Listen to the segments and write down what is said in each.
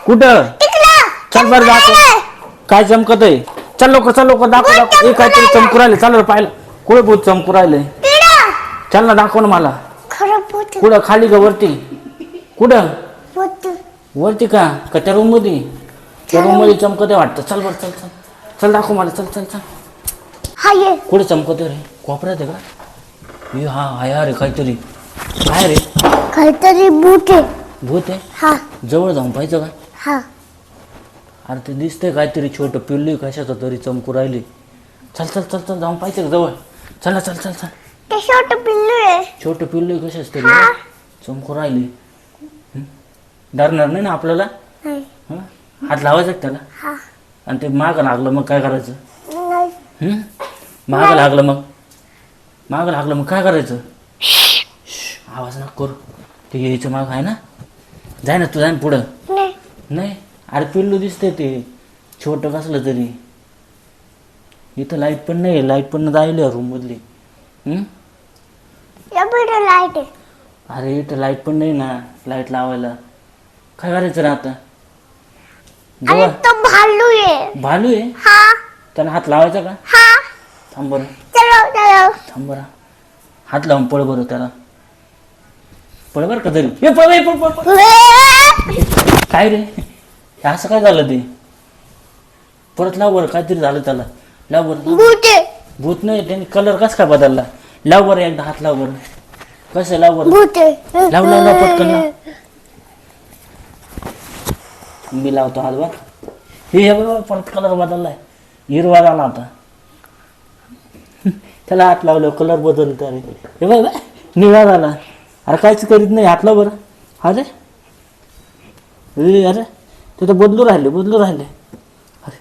कुठं? चल बरं दाखव काय चमकत आहे. चल लवकर दाखव हे काहीतरी चमकू राहिले. चल पाहिलं कुठं भूत चमकू राहिले. चल ना दाखव ना मला. कुठं खाली का वरती? कुठं वरती का त्या रूम मध्ये? त्या रूम मध्ये चमकत आहे वाटतं. चल बरं चल चल चल दाखव मला. चल चल चल कुठे चमकत रे? कोपऱ्यात आहे का? हा आहे रे काहीतरी. काय रे? काहीतरी भूत आहे. भूत आहे? हा जवळ जाऊन पाहिजे का? हा अरे ते दिसतंय काहीतरी छोटं पिल्लू कशाचं तरी चमकू राहिले. चल चल चल चल जाऊन पाहिजे का जवळ? चल ना चल चल चल. ते छोटं पिल्लू आहे. छोटं पिल्लू कशाच तरी चमकू राहिले. डरणार नाही ना आपल्याला? नाही. हात लावायचा का त्याला? हा आणि ते मागं लागलं मग काय करायचं? नाही. मागं लागलं मग काय करायचं? आवाज नको करू. ते यायचं माग आहे ना. जाय ना तू जाय ना पुढं. नाही अरे पिल्लू दिसतंय ते छोटं कसलं तरी. इथं लाईट पण नाही. लाईट पण जायला रूम मधली. लाईट आहे. अरे इथं लाईट पण नाही ना. लाईट लावायला काय करायचं रे आता? आणि तो भालू आहे. भालू आहे? हा त्याला हात लावायचा का? हा थांब बरं. चलो थांब बरं. हात लावून पळ बरं त्याला. पळ बरं का तरी. हे पळ पळ पळ पळ. काय रे असं काय झालं ते? परत लाव बरं. काहीतरी झालं त्याला. लाव बरं. भूत नाही. त्याने कलर कस काय बदलला? लाव बरं एकदा हात लाव बरं. कसं लाव बरं. लाव लाव लाव पटकन लाव. मी लावतो हात बघ. हे बघ परत कलर बदललाय. हिरवा झाला आता. त्याला हात लावलं कलर बदलतो. अरे हे बघ निळा झाला. अरे काहीच करीत नाही. हात लाव बरं. अरे अरे ते तर बदलू राहिले. अरे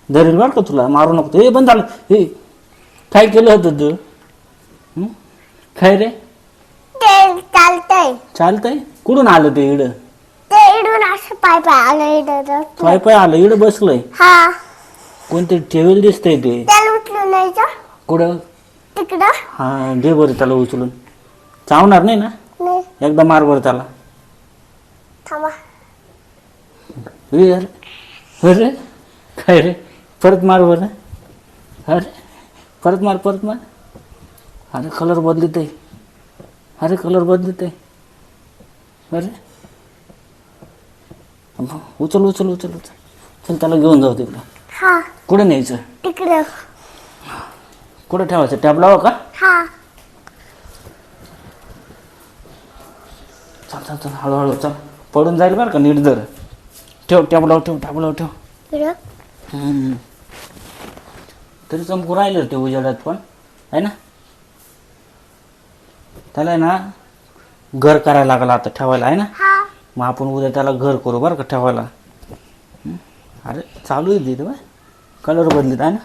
धरेल बरं का तुला. मारू नको. हे बंद झालं. हे काय केलं होतं तू? काय रे? चालतंय. कुठून आलं ते इड? पाय आलं इड बसलंय. हा कोणते ठेवेल दिसतंय ते. त्याला उचलून न्यायचं कुठं? तिकडं. हा दे बरं त्याला उचलून. चावणार नाही ना? नाही. एकदा मार बरं त्याला. थांबा. अरे काय रे? परत मार बरं. अरे परत मार. अरे कलर बदलत आहे. अरे उचल चल त्याला घेऊन जाऊ तिकडं. हा कुठं न्यायचं? तिकडं. कुठं ठेवायचं? टॅब लावा का? हा चल हळूहळू चल. पडून जाईल बरं का. नीट जर ठेव. टॅब लाव ठेव. तिकडं. तरी चमकू राहिलं ते उजेडात पण आहे ना. त्याला आहे ना घर करायला लागला आता ठेवायला आहे ना. हा मग आपण उद्या त्याला घर करू बरं का ठेवायला. अरे चालू आहे तिथं कलर बदलीत आहे ना.